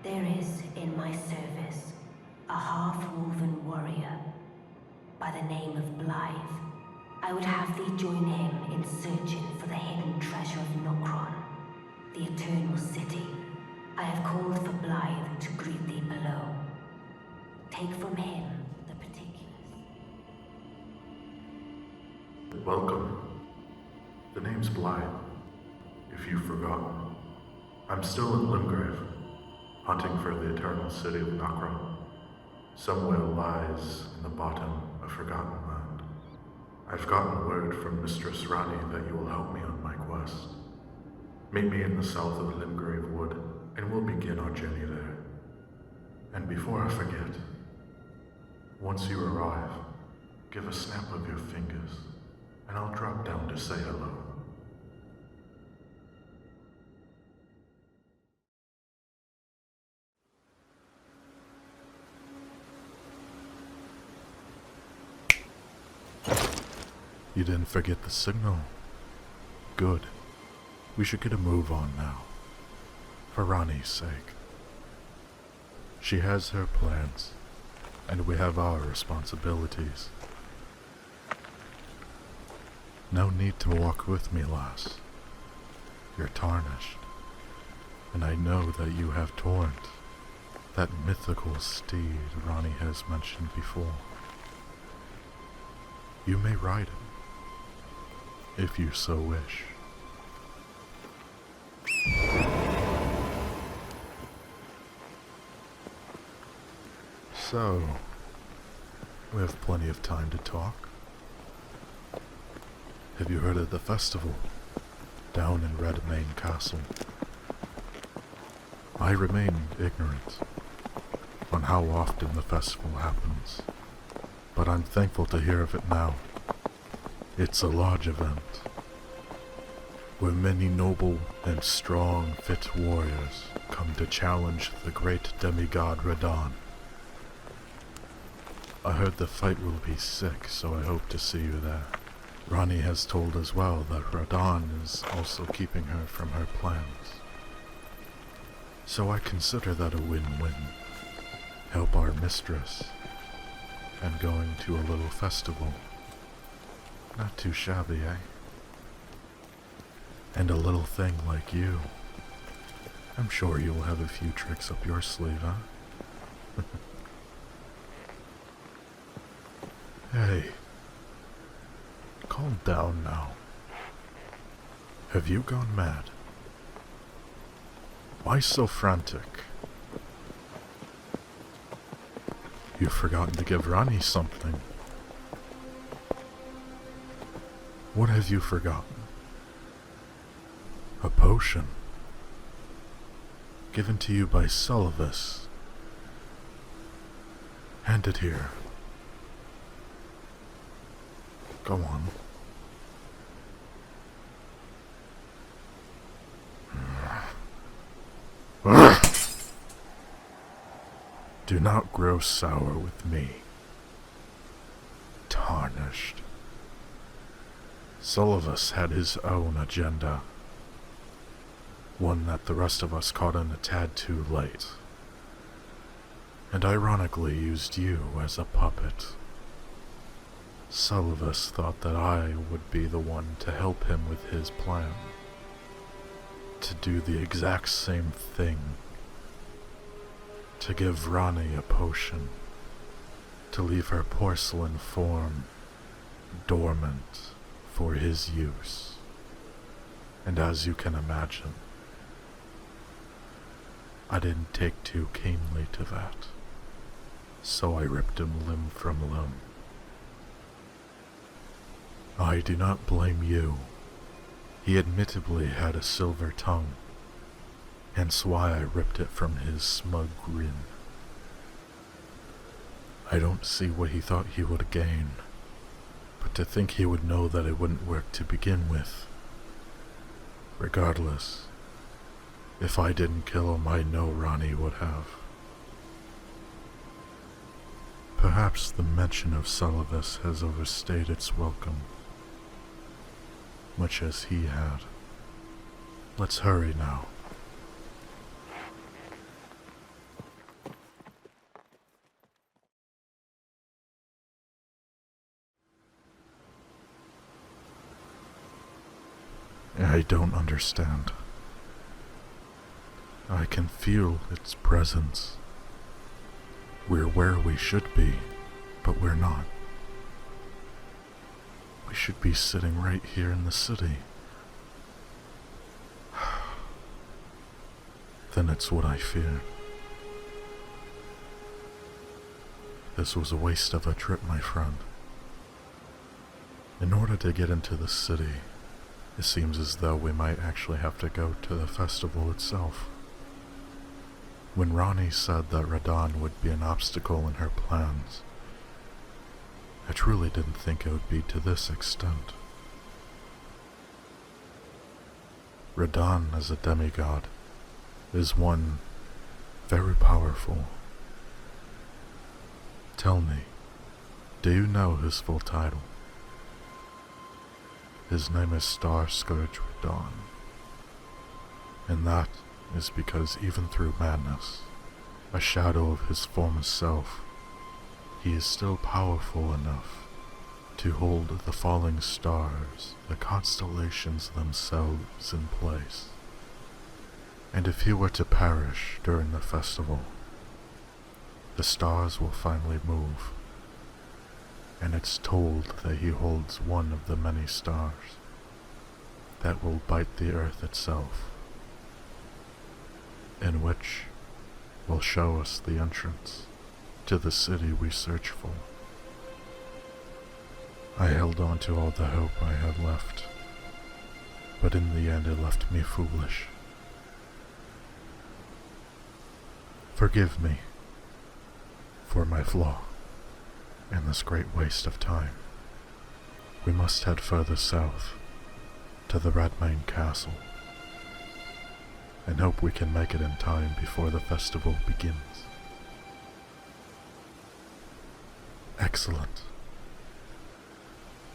There is in my service a half-woven warrior by the name of Blaidd. I would have thee join him in searching for the hidden treasure of Nokron, the Eternal City. I have called for Blaidd to greet thee below. Take from him the particulars. Welcome. The name's Blaidd, if you've forgotten. I'm still in Limgrave, hunting for the Eternal City of Nokron. Somewhere lies in the bottom of Forgotten Land. I've gotten word from Mistress Rani that you will help me on my quest. Meet me in the south of Limgrave Wood, and we'll begin our journey there. And before I forget, once you arrive, give a snap of your fingers, and I'll drop down to say hello. You didn't forget the signal. Good. We should get a move on now. For Rani's sake. She has her plans, and we have our responsibilities. No need to walk with me, lass. You're tarnished, and I know that you have Torrent, that mythical steed Rani has mentioned before. You may ride it, if you so wish. So, we have plenty of time to talk. Have you heard of the festival down in Redmane Castle? I remain ignorant on how often the festival happens, but I'm thankful to hear of it now. It's a large event, where many noble and strong, fit warriors come to challenge the great demigod Radon. I heard the fight will be sick, so I hope to see you there. Rani has told as well that Radon is also keeping her from her plans. So I consider that a win-win. Help our mistress, and going to a little festival. Not too shabby, eh? And a little thing like you. I'm sure you'll have a few tricks up your sleeve, huh? Hey. Calm down now. Have you gone mad? Why so frantic? You've forgotten to give Rani something. What have you forgotten? A potion. Given to you by Sullivis. Hand it here. Go on. Do not grow sour with me. Tarnished. Sullivis had his own agenda. One that the rest of us caught in a tad too late. And ironically used you as a puppet. Sullivis thought that I would be the one to help him with his plan. To do the exact same thing. To give Rani a potion. To leave her porcelain form dormant for his use. And as you can imagine, I didn't take too keenly to that. So I ripped him limb from limb. I do not blame you. He admittedly had a silver tongue, hence why I ripped it from his smug grin. I don't see what he thought he would gain, but to think he would know that it wouldn't work to begin with. Regardless, if I didn't kill him, I know Rani would have. Perhaps the mention of Sullivis has overstayed its welcome, much as he had. Let's hurry now. I don't understand. I can feel its presence. We're where we should be, but we're not. We should be sitting right here in the city. Then it's what I fear. This was a waste of a trip, my friend. In order to get into the city, it seems as though we might actually have to go to the festival itself. When Ronnie said that Radon would be an obstacle in her plans, I truly didn't think it would be to this extent. Radon as a demigod is one very powerful. Tell me, do you know his full title? His name is Star Scourge Radon, and that is because even through madness, a shadow of his former self, he is still powerful enough to hold the falling stars, the constellations themselves in place. And if he were to perish during the festival, the stars will finally move, and it's told that he holds one of the many stars that will bite the earth itself, and which will show us the entrance to the city we search for. I held on to all the hope I had left, but in the end it left me foolish. Forgive me for my flaw and this great waste of time. We must head further south to the Redmane Castle and hope we can make it in time before the festival begins. Excellent.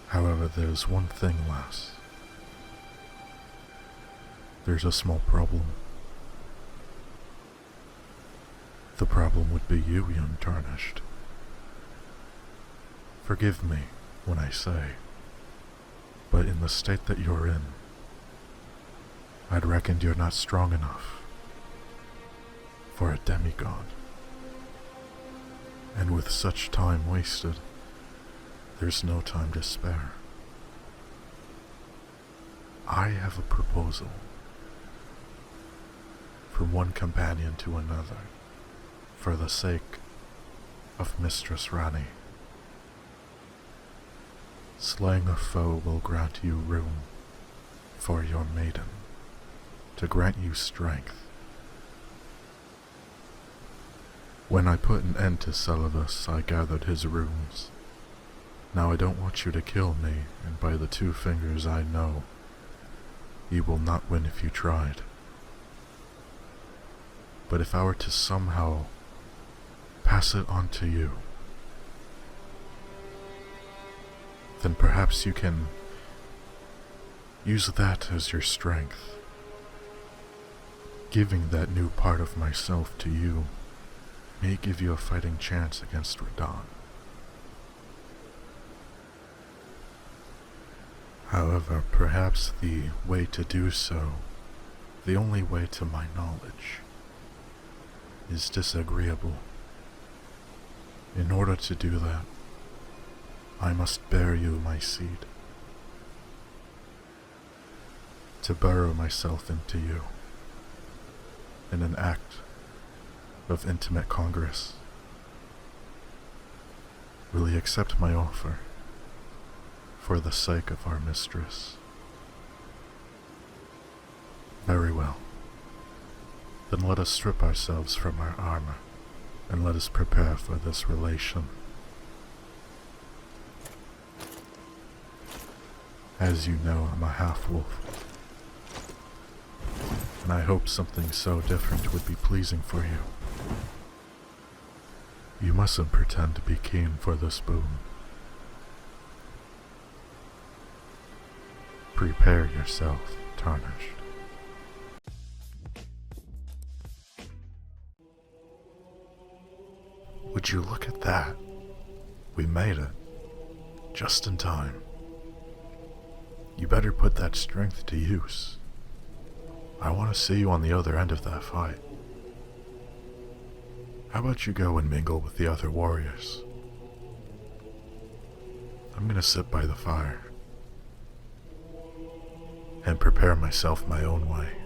However, there's one thing, lass. There's a small problem. The problem would be you, young Tarnished. Forgive me when I say, but in the state that you're in, I'd reckon you're not strong enough for a demigod. And with such time wasted, there's no time to spare. I have a proposal. From one companion to another, for the sake of Mistress Rani. Slaying a foe will grant you room for your maiden, to grant you strength. When I put an end to Celavus, I gathered his runes. Now I don't want you to kill me, and by the 2 fingers I know, you will not win if you tried. But if I were to somehow pass it on to you, then perhaps you can use that as your strength. Giving that new part of myself to you may give you a fighting chance against Radon. However, perhaps the way to do so, the only way to my knowledge, is disagreeable. In order to do that, I must bear you my seed. To burrow myself into you, in an act of intimate congress. Will you accept my offer for the sake of our mistress? Very well. Then let us strip ourselves from our armor, and let us prepare for this relation. As you know, I'm a half-wolf, and I hope something so different would be pleasing for you. You mustn't pretend to be keen for this boon. Prepare yourself, Tarnished. Would you look at that? We made it. Just in time. You better put that strength to use. I want to see you on the other end of that fight. How about you go and mingle with the other warriors? I'm gonna sit by the fire and prepare myself my own way.